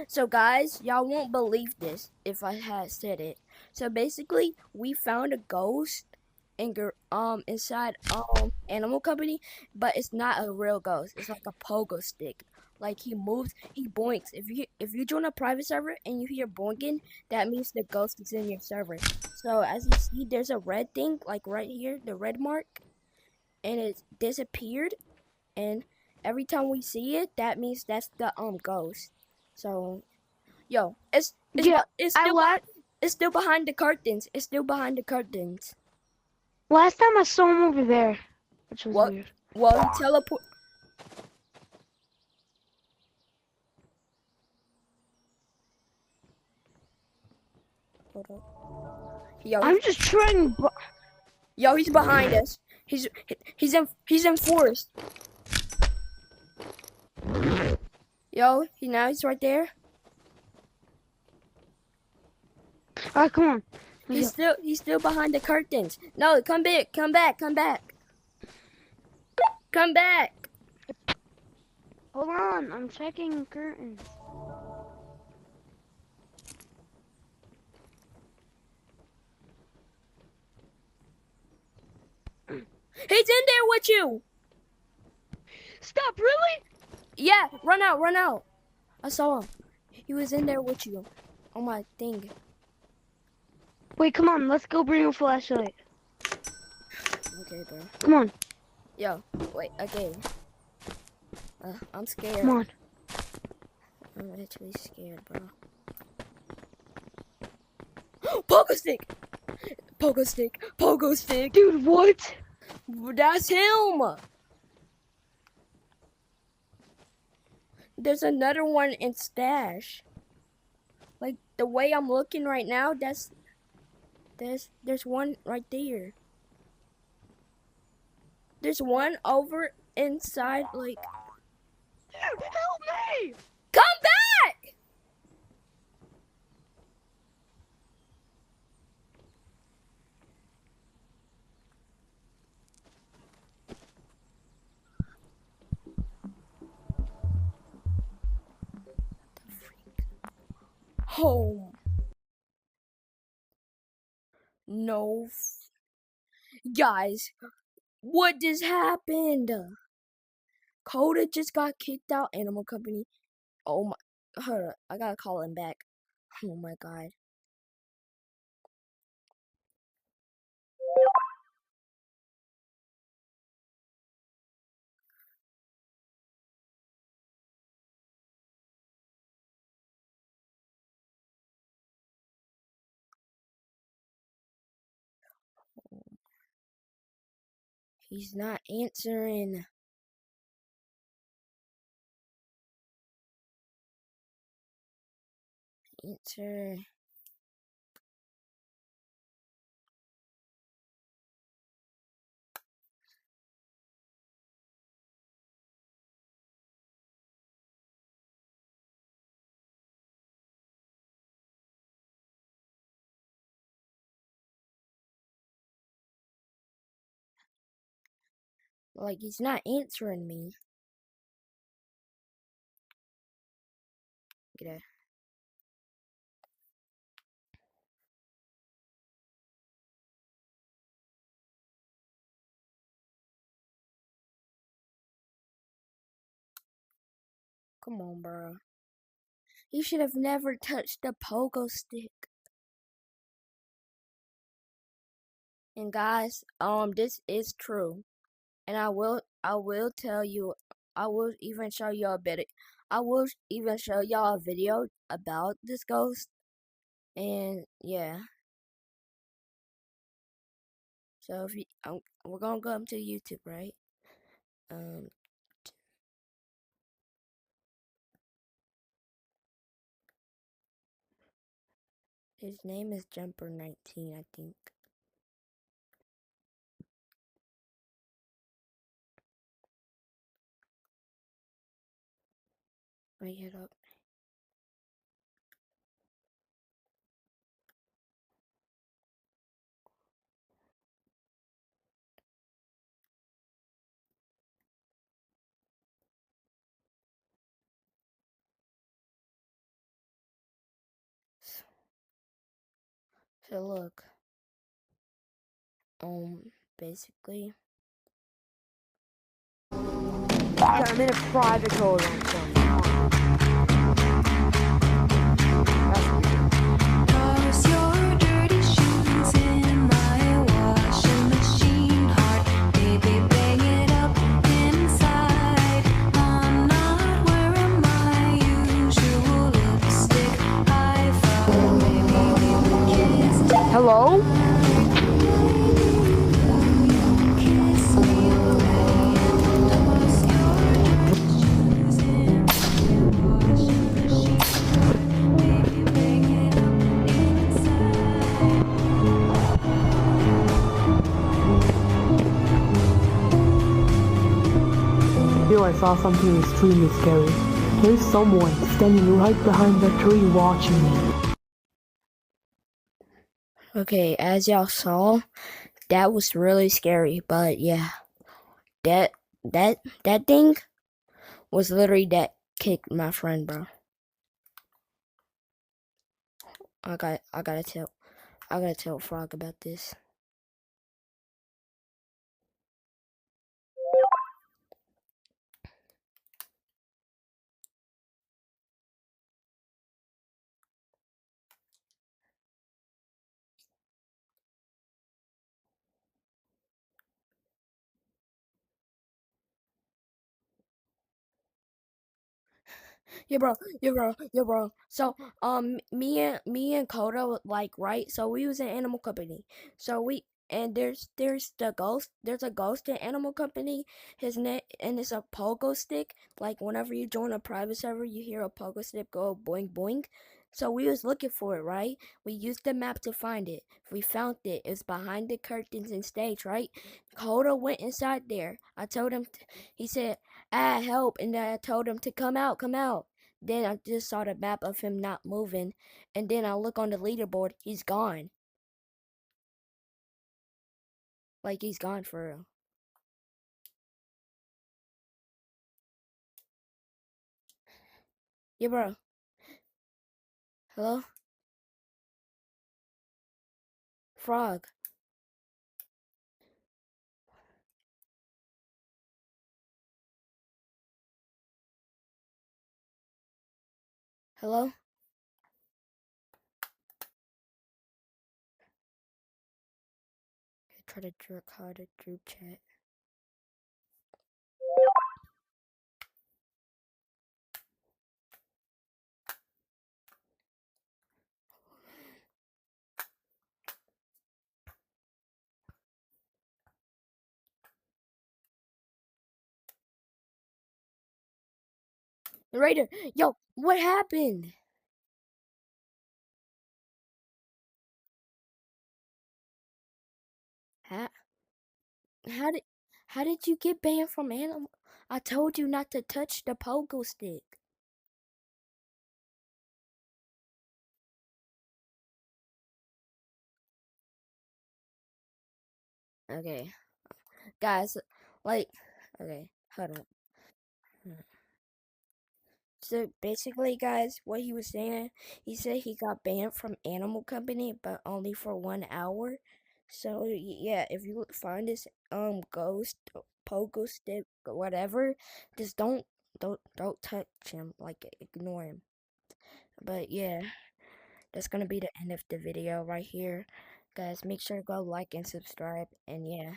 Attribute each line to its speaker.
Speaker 1: So guys, y'all won't believe this if I had said it. So basically, we found a ghost inside Animal Company, but it's not a real ghost. It's like a pogo stick. Like he moves, he boinks. If you join a private server and you hear boinking, that means the ghost is in your server. So as you see, there's a red thing like right here, the red mark, and it disappeared. And every time we see it, that means that's the ghost. So yo,
Speaker 2: Yeah,
Speaker 1: it's
Speaker 2: I
Speaker 1: still
Speaker 2: la
Speaker 1: it's still behind the curtains. It's still behind the curtains.
Speaker 2: last time I saw him over there, which was
Speaker 1: What?
Speaker 2: weird.
Speaker 1: Well, he teleport. Hold up. Yo,
Speaker 2: I'm just trying.
Speaker 1: he's behind us. He's in forest. Yo, he's right there.
Speaker 2: Alright, come on. Let's go.
Speaker 1: He's still behind the curtains. No, come back, come back, come back, come back.
Speaker 2: Hold on, I'm checking curtains.
Speaker 1: He's in there with you.
Speaker 2: Stop! Really?
Speaker 1: Yeah, run out, run out. I saw him. He was in there with you. On my thing.
Speaker 2: Wait, come on. Let's go bring a flashlight.
Speaker 1: Okay, bro.
Speaker 2: Come on.
Speaker 1: Yo, wait, okay. I'm scared.
Speaker 2: Come on.
Speaker 1: I'm actually scared, bro. Pogo stick! Pogo stick! Pogo stick!
Speaker 2: Dude, what?
Speaker 1: That's him! There's another one in stash. Like the way I'm looking right now, there's one right there. There's one over inside, like.
Speaker 2: Dude, help me!
Speaker 1: Come back! Home. No. Guys, what just happened? Coda just got kicked out Animal Company. Oh my, hold up, I gotta call him back. Oh my god. He's not answering. Answer. Like, he's not answering me. Get a. Come on, bro. He should have never touched the pogo stick. And guys, this is true. And I will tell you, I will even show you a bit. I will even show y'all a video about this ghost. And yeah, so if you, we're gonna go up to YouTube, right? Um, his name is Jumper19, I think. Wait, it up. So look, basically,
Speaker 2: I'm in a private hold on, so.
Speaker 3: Toss your dirty shoes in my washing machine. Heart, baby, bang it up inside. I'm not wearing my usual lipstick. I thought maybe we would kiss.
Speaker 2: Hello?
Speaker 3: Kiss me already. Toss your dirty shoes in my washing machine. Baby, bang it up inside.
Speaker 4: Here I saw something extremely scary. There's someone standing right behind the tree watching me.
Speaker 1: okay, as y'all saw, that was really scary. But yeah, that that thing was literally that kicked my friend, bro. I gotta tell Frog about this. Yeah, bro. So, me and Koda, like, right? So we was in animal company. So there's the ghost. There's a ghost in animal company. His name and it's a pogo stick. Like whenever you join a private server, you hear a pogo stick go boing boing. So we was looking for it, right? We used the map to find it. We found it. It's behind the curtains and stage, right? Koda went inside there. I told him. He said, "Ah, help!" And then I told him to come out, come out. Then I just saw the map of him not moving, and then I look on the leaderboard, he's gone. Like he's gone for real. Yeah, bro. Hello? Frog. Hello? I try to jerk hard at group chat. Raider, yo, what happened? How, how did how did you get banned from animal? I told you not to touch the pogo stick. Okay, guys, like, okay, hold up. So basically, guys, what he was saying, he said he got banned from Animal Company, but only for 1 hour. So yeah, if you find this ghost, pogo stick, whatever, just don't touch him. Like ignore him. But yeah, that's gonna be the end of the video right here, guys. Make sure to go like and subscribe, and yeah.